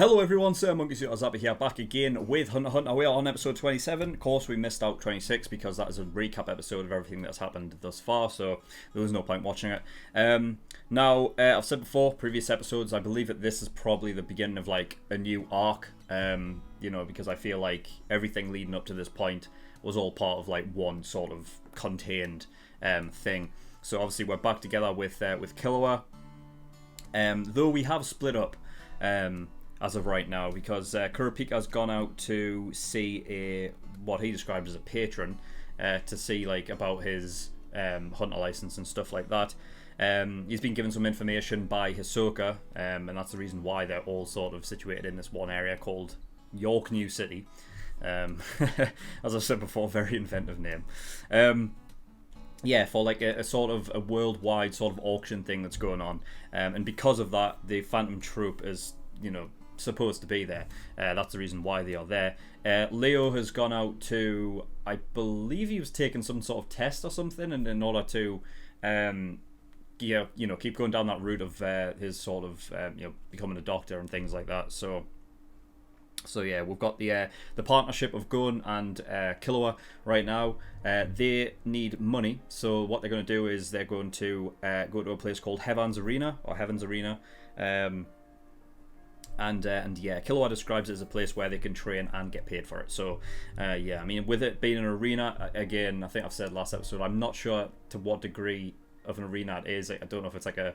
Hello everyone, SirMonkeySuit here, back again with Hunter x Hunter. We are on episode 27. Of course, we missed out 26 because that is a recap episode of everything that's happened thus far, so there was no point watching it. Now, I've said before, previous episodes, I believe that this is probably the beginning of like a new arc, because I feel like everything leading up to this point was all part of like one sort of contained thing. So obviously we're back together with Killua, though we have split up. As of right now, because Kurapika's gone out to see what he described as a patron, to see like about his hunter license and stuff like that. He's been given some information by Hisoka, and that's the reason why they're all sort of situated in this one area called York New City. As I said before, very inventive name. Yeah, for like a sort of a worldwide sort of auction thing that's going on, and because of that, the Phantom Troop is, supposed to be there. That's the reason why they are there. Leo has gone out to, I believe he was taking some sort of test or something, and in order to, keep going down that route of his sort of, becoming a doctor and things like that. So yeah, we've got the partnership of Gon and Killua right now. They need money, so what they're going to do is they're going to go to a place called Heaven's Arena. And Killua describes it as a place where they can train and get paid for it. So, with it being an arena, again, I think I've said last episode, I'm not sure to what degree of an arena it is. I don't know if it's like a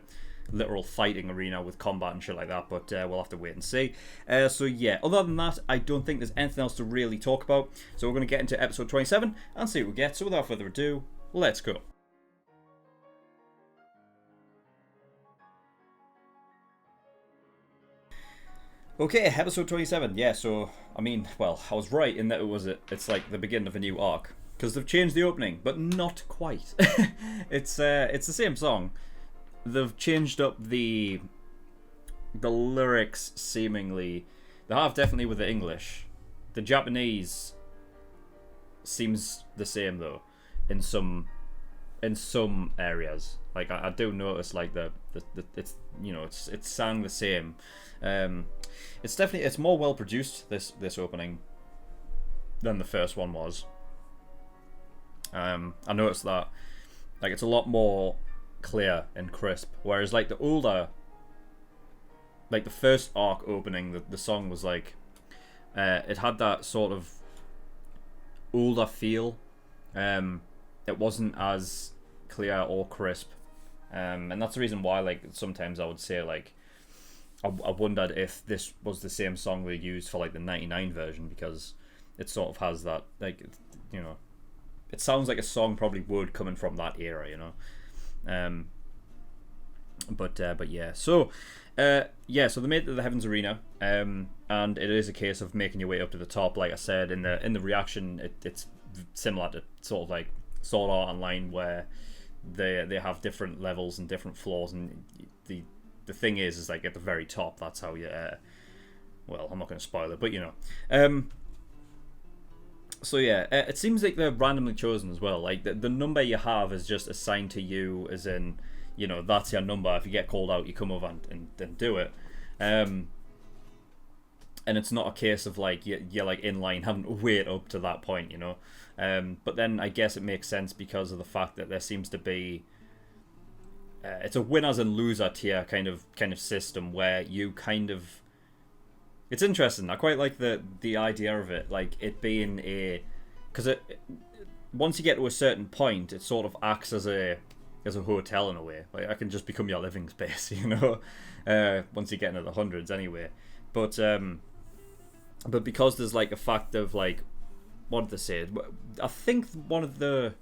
literal fighting arena with combat and shit like that, but we'll have to wait and see. Other than that, I don't think there's anything else to really talk about. So we're going to get into episode 27 and see what we get. So without further ado, let's go. Okay, episode 27. Yeah, so, I was right in that it's like the beginning of a new arc. Because they've changed the opening, but not quite. It's the same song. They've changed up the lyrics, seemingly. They have definitely with the English. The Japanese seems the same, though, in some areas. Like, I do notice, like, it's sang the same. It's more well produced, this opening, than the first one was. I noticed that, like, it's a lot more clear and crisp, whereas like the older, like the first arc opening, the song was like, it had that sort of older feel. It wasn't as clear or crisp, and that's the reason why, like, sometimes I would say, like, I wondered if this was the same song they used for like the 99 version, because it sort of has that, like, it sounds like a song probably would coming from that era, But yeah, so they made it to the Heavens Arena, and it is a case of making your way up to the top. Like I said in the reaction, it's similar to sort of like Sword Art Online, where they have different levels and different floors, and the thing is like at the very top, that's how you. Well, I'm not going to spoil it, but So yeah, it seems like they're randomly chosen as well. Like the number you have is just assigned to you, as in, that's your number. If you get called out, you come over and do it. And it's not a case of like you're like in line having to wait up to that point, But then I guess it makes sense because of the fact that there seems to be it's a winners and loser tier kind of system where you kind of. It's interesting. I quite like the idea of it, like it being because once you get to a certain point, it sort of acts as a hotel in a way. Like I can just become your living space, once you get into the hundreds anyway. But because there's like a fact of like, what did they say? I think one of the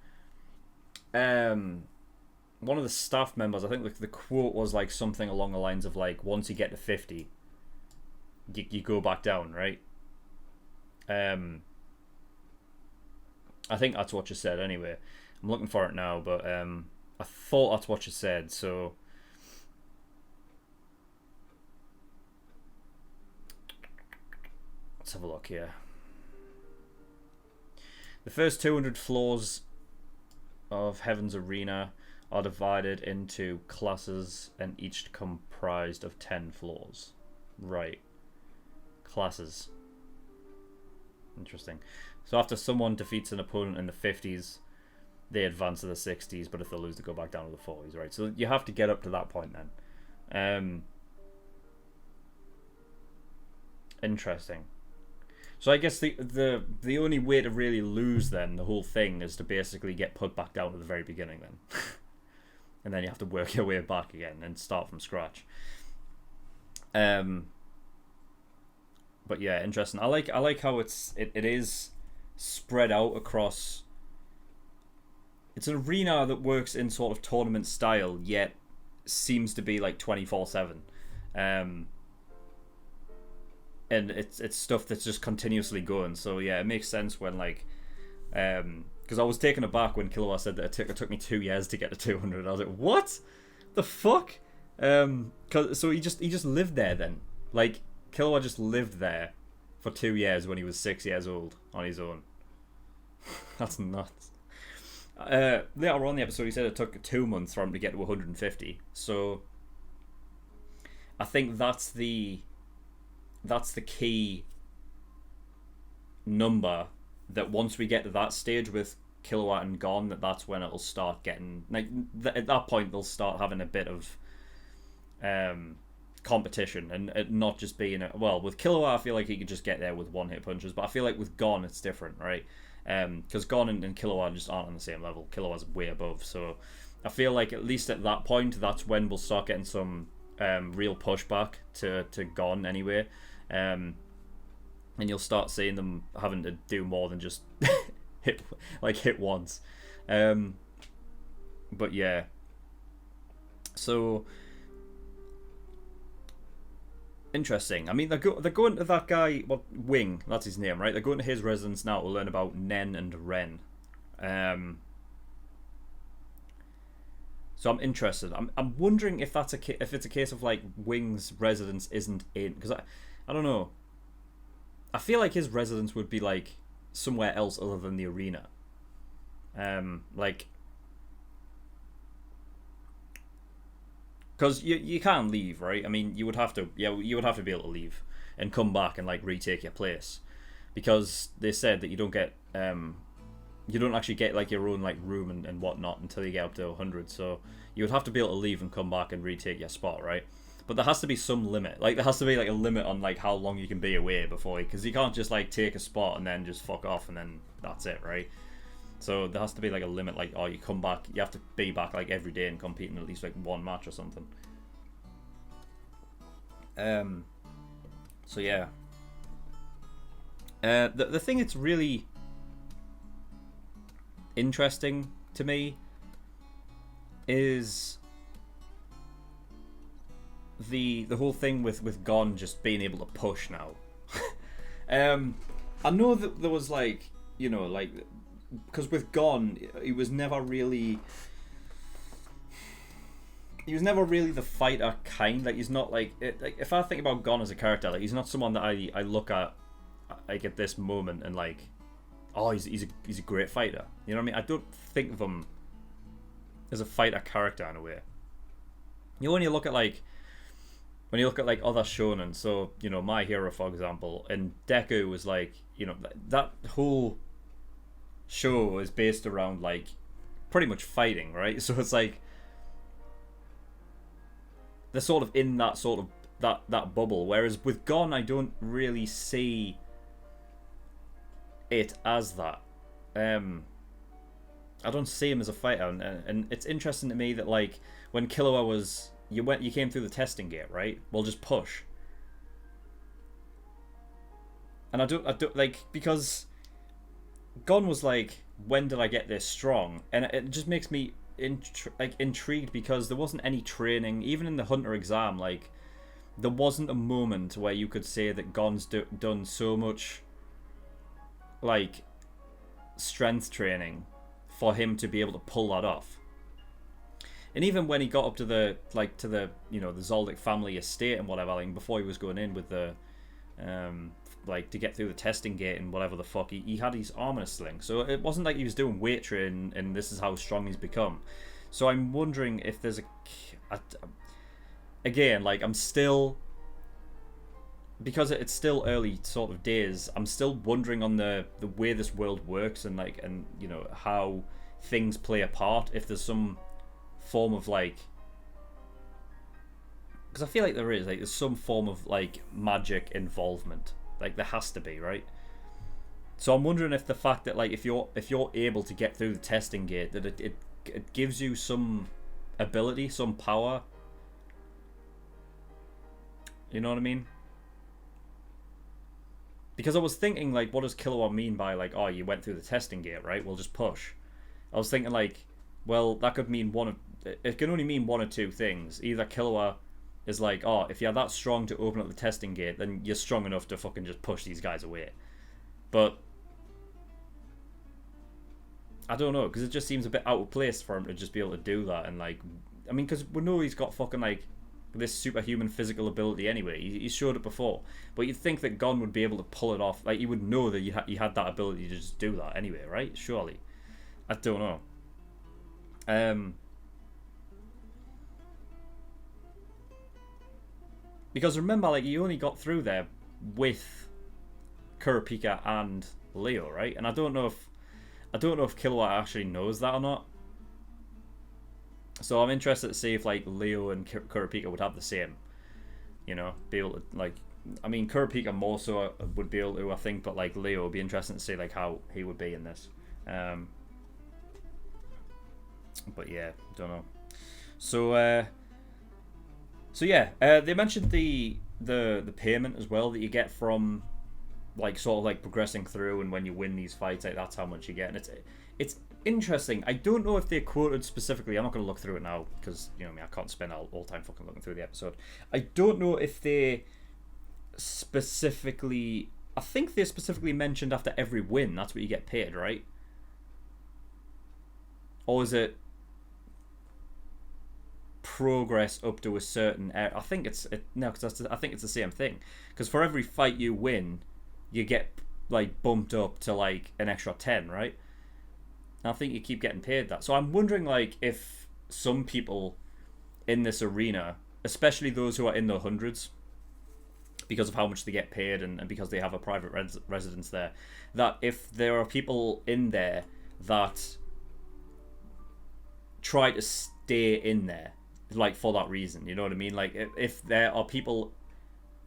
staff members, I think the quote was like something along the lines of like, once you get to 50. You go back down, right? I think that's what you said anyway. I'm looking for it now, but I thought that's what you said, so let's have a look here. The first 200 floors of Heaven's Arena are divided into classes and each comprised of 10 floors. Right. classes. Interesting. So after someone defeats an opponent in the 50s, they advance to the 60s, but if they lose, they go back down to the 40s, right? So you have to get up to that point then. Interesting. So I guess the only way to really lose then, the whole thing, is to basically get put back down to the very beginning then. And then you have to work your way back again and start from scratch. But yeah, interesting. I like how it is spread out across. It's an arena that works in sort of tournament style, yet seems to be like 24/7. And it's stuff that's just continuously going. So yeah, it makes sense when like, because I was taken aback when Killua said that it took me 2 years to get to 200. I was like, what the fuck? So he just lived there then. Like Killua just lived there for 2 years when he was 6 years old on his own. That's nuts. Later on in the episode, he said it took 2 months for him to get to 150. So I think that's the key number, that once we get to that stage with Killua and Gon, that's when it'll start getting like at that point they'll start having a bit of competition and it not just being with Killua I feel like he could just get there with one hit punches, but I feel like with Gon it's different, right? Because Gon and Killua just aren't on the same level. Killua's way above, so I feel like at least at that point that's when we'll start getting some real pushback to Gon anyway. And you'll start seeing them having to do more than just hit once. But yeah, so interesting. I mean, they're going to that guy, Wing, that's his name, right? They're going to his residence now to learn about Nen and Ren. So I'm interested. I'm wondering if if it's a case of like Wing's residence isn't in, because I don't know. I feel like his residence would be like somewhere else other than the arena. Like, because you can't leave, right? I mean, you would have to be able to leave and come back and like retake your place, because they said that you don't actually get like your own like room and whatnot until you get up to 100. So you would have to be able to leave and come back and retake your spot, right? But there has to be some limit. Like there has to be like a limit on like how long you can be away before, because you can't just like take a spot and then just fuck off and then that's it, right? So there has to be like a limit. Like, you come back, you have to be back like every day and compete in at least like one match or something. So yeah. The thing that's really interesting to me is the whole thing with Gon just being able to push now. I know that there was like, you know, like, because with Gon he was never really the fighter kind. Like he's not like if I think about Gon as a character, like he's not someone that I look at like at this moment and like, oh, he's a great fighter. You know what I mean? I don't think of him as a fighter character in a way. You know, when you look at like other shonen, so you know, My Hero for example, and Deku was like, you know, that whole show is based around like pretty much fighting, right? So it's like they're sort of in that sort of that bubble. Whereas with Gon, I don't really see it as that. I don't see him as a fighter, and it's interesting to me that like when Killua was, you came through the testing gate, right? Well, just push. And I don't like, because Gon was like, when did I get this strong? And it just makes me intrigued, because there wasn't any training, even in the Hunter exam. Like there wasn't a moment where you could say that Gon's done so much like strength training for him to be able to pull that off. And even when he got up to the you know, the Zoldyck family estate and whatever, like before he was going in with the like to get through the testing gate and whatever the fuck, he had his arm in a sling. So it wasn't like he was doing weight training and this is how strong he's become. So I'm wondering if there's again, like I'm still because it's still early sort of days, I'm still wondering on the way this world works, and like, and you know, how things play a part. If there's some form of like, because I feel like there is, like, there's some form of like magic involvement. Like there has to be, right? So I'm wondering if the fact that like if you're able to get through the testing gate, that it gives you some ability, some power. You know what I mean? Because I was thinking, like, what does Killua mean by, like, oh, you went through the testing gate, right? We'll just push. I was thinking, like, well, that could mean it can only mean one or two things. Either Killua is like, oh, if you're that strong to open up the testing gate, then you're strong enough to fucking just push these guys away. But I don't know, because it just seems a bit out of place for him to just be able to do that. And, like, I mean, because we know he's got fucking, like, this superhuman physical ability anyway. He showed it before. But you'd think that Gon would be able to pull it off. Like, you would know that you had that ability to just do that anyway, right? Surely. I don't know. Because remember, like, you only got through there with Kurapika and Leo, right? And I don't know if Killua actually knows that or not. So I'm interested to see if like Leo and Kurapika would have the same, you know, be able to, like, I mean, Kurapika more so would be able to, I think, but like Leo would be interesting to see like how he would be in this. But yeah, don't know. So yeah, they mentioned the payment as well that you get from like sort of like progressing through, and when you win these fights, like that's how much you get, and it's interesting. I don't know if they quoted specifically. I'm not going to look through it now because, you know, I can't spend all time fucking looking through the episode. I don't know if they specifically. I think they specifically mentioned after every win, that's what you get paid, right? Or is it progress up to a certain area? I think no, because I think it's the same thing. Because for every fight you win, you get like bumped up to like an extra 10, right? I think you keep getting paid that. So I'm wondering, like, if some people in this arena, especially those who are in the hundreds, because of how much they get paid and because they have a private residence there, that if there are people in there that try to stay in there, like, for that reason, you know what I mean? Like, if there are people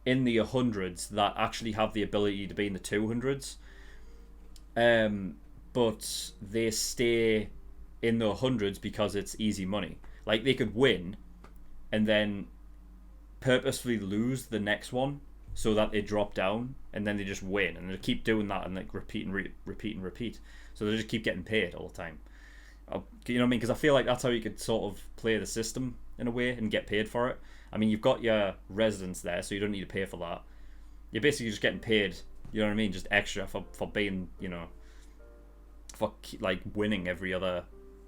in the hundreds that actually have the ability to be in the 200s, but they stay in the hundreds because it's easy money. Like, they could win and then purposefully lose the next one so that they drop down, and then they just win, and they keep doing that and like repeat and repeat. So they just keep getting paid all the time. You know what I mean? Because I feel like that's how you could sort of play the system in a way and get paid for it. I mean, you've got your residence there, so you don't need to pay for that. You're basically just getting paid, you know what I mean, just extra for being, you know, for like winning every other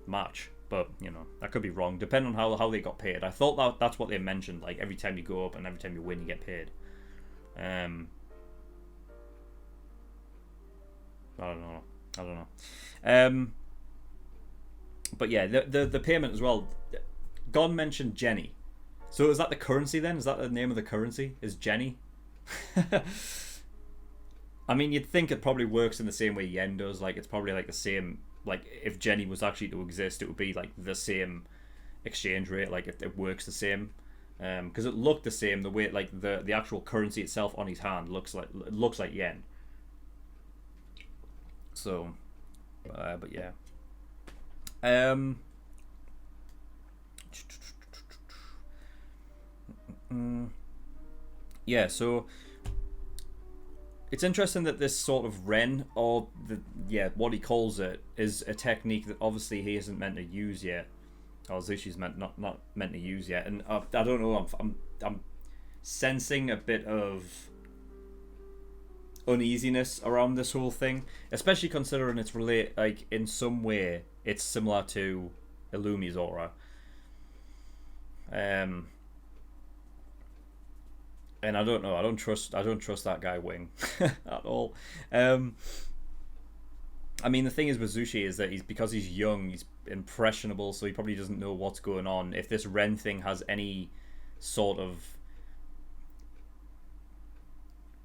match. But, you know, that could be wrong, depending on how they got paid. I thought that's what they mentioned, like every time you go up and every time you win you get paid. I don't know. But yeah, the payment as well. Gon mentioned Jenny. So is that the currency then? Is that the name of the currency? Is Jenny? I mean, you'd think it probably works in the same way Yen does. Like, it's probably like the same. Like, if Jenny was actually to exist, it would be like the same exchange rate. Like, it works the same. Because it looked the same. The way, like, the actual currency itself on his hand looks like Yen. So, but yeah. Yeah, so it's interesting that this sort of Ren, or what he calls it, is a technique that obviously he isn't meant to use yet, or Zushi's not meant to use yet, and I don't know. I'm sensing a bit of uneasiness around this whole thing, especially considering it's like in some way it's similar to Illumi's aura. And I don't know. I don't trust that guy Wing at all. I mean, the thing is with Zushi is that because he's young, he's impressionable, so he probably doesn't know what's going on. If this Ren thing has any sort of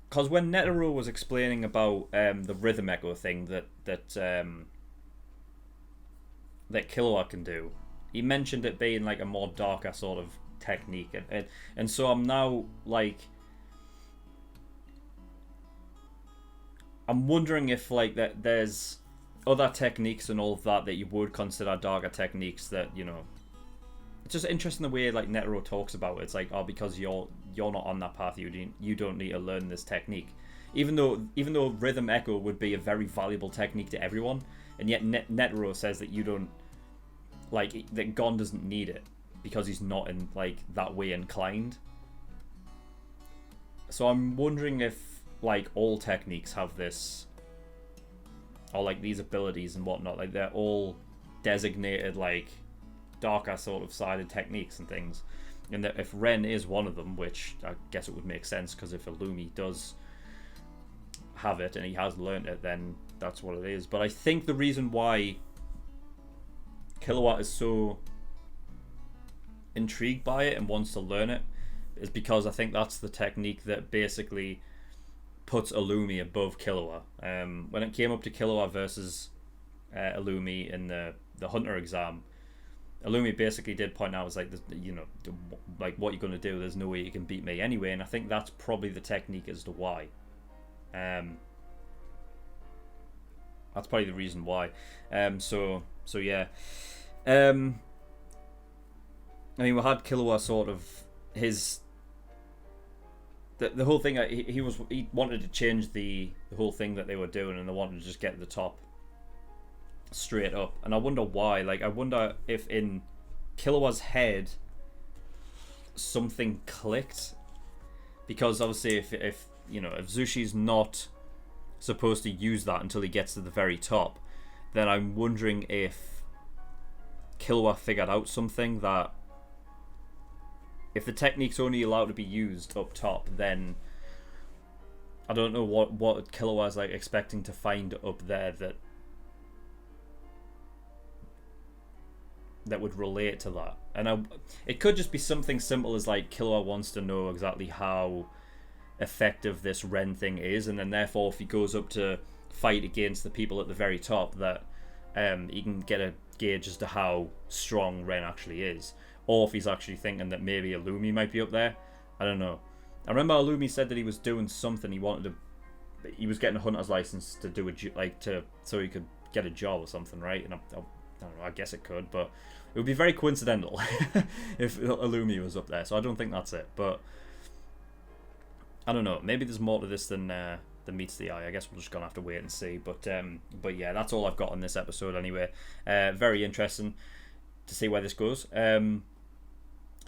because when Netero was explaining about the rhythm echo thing that Killua can do, he mentioned it being like a more darker sort of technique, and so I'm now like, I'm wondering if like that there's other techniques and all of that you would consider darker techniques that, you know, it's just interesting the way like Netero talks about it. It's like, oh, because you're not on that path, you don't need to learn this technique, even though rhythm echo would be a very valuable technique to everyone, and yet Netero says that you don't, like, that Gon doesn't need it because he's not in like that way inclined. So I'm wondering if like all techniques have this, or like these abilities and whatnot, like they're all designated like darker sort of sided techniques and things, and that if Ren is one of them, which I guess it would make sense, because if Illumi does have it and he has learned it, then that's what it is. But I think the reason why Killua is so intrigued by it and wants to learn it is because I think that's the technique that basically puts Illumi above Killua. When it came up to Killua versus Illumi in the Hunter exam, Illumi basically did point out, was like, you know, like, what you're going to do, there's no way you can beat me anyway, and I think that's probably the technique as to why. That's probably the reason why. So yeah. I mean, we had Killua sort of his the whole thing. He wanted to change the whole thing that they were doing, and they wanted to just get to the top straight up. And I wonder why. Like, I wonder if in Killua's head something clicked, because obviously if you know, if Zushi's not supposed to use that until he gets to the very top, then I'm wondering if Killua figured out something, that if the technique's only allowed to be used up top, then I don't know what Killua's like expecting to find up there that would relate to that. And it could just be something simple as like Killua wants to know exactly how effective this Ren thing is, and then therefore if he goes up to fight against the people at the very top, that he can get a gauge as to how strong Ren actually is. Or if he's actually thinking that maybe Illumi might be up there. I don't know. I remember Illumi said that he was doing something, he was getting a hunter's license to do so he could get a job or something, right? And I don't know, I guess it could, but it would be very coincidental if Illumi was up there, so I don't think that's it. But I don't know, maybe there's more to this than meets the eye. I guess we're just gonna have to wait and see. But yeah, that's all I've got on this episode anyway. Very interesting to see where this goes.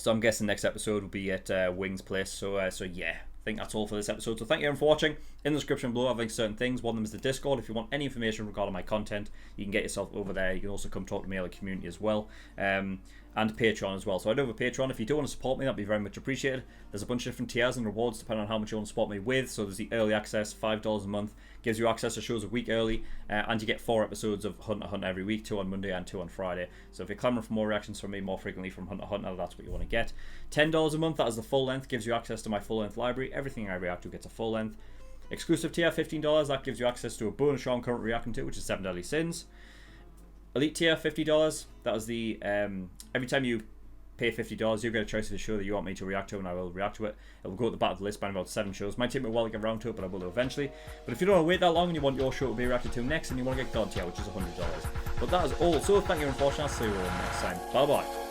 So I'm guessing next episode will be at Wing's place. So yeah, I think that's all for this episode. So thank you everyone for watching. In the description below, I've linked certain things. One of them is the Discord. If you want any information regarding my content, you can get yourself over there. You can also come talk to me in the community as well. And Patreon as well. So I do have a Patreon. If you do want to support me, that'd be very much appreciated. There's a bunch of different tiers and rewards depending on how much you want to support me with. So there's the early access, $5 a month, gives you access to shows a week early, and you get 4 episodes of Hunter x Hunter every week, 2 on Monday and 2 on Friday. So if you're clamoring for more reactions from me more frequently from Hunter x Hunter, that's what you want to get. $10 a month, that is the full length, gives you access to my full length library. Everything I react to gets a full length. Exclusive tier, $15, that gives you access to a bonus show I'm currently reacting to, which is 7 Deadly Sins. Elite tier, $50, that is the, every time you pay $50, you get a choice of the show that you want me to react to, and I will react to it. It will go at the back of the list by about 7 shows. Might take me a while to get around to it, but I will do eventually. But if you don't want to wait that long and you want your show to be reacted to next, and you want to get God tier, which is $100. But that is all. So thank you for watching. I'll see you all next time. Bye bye.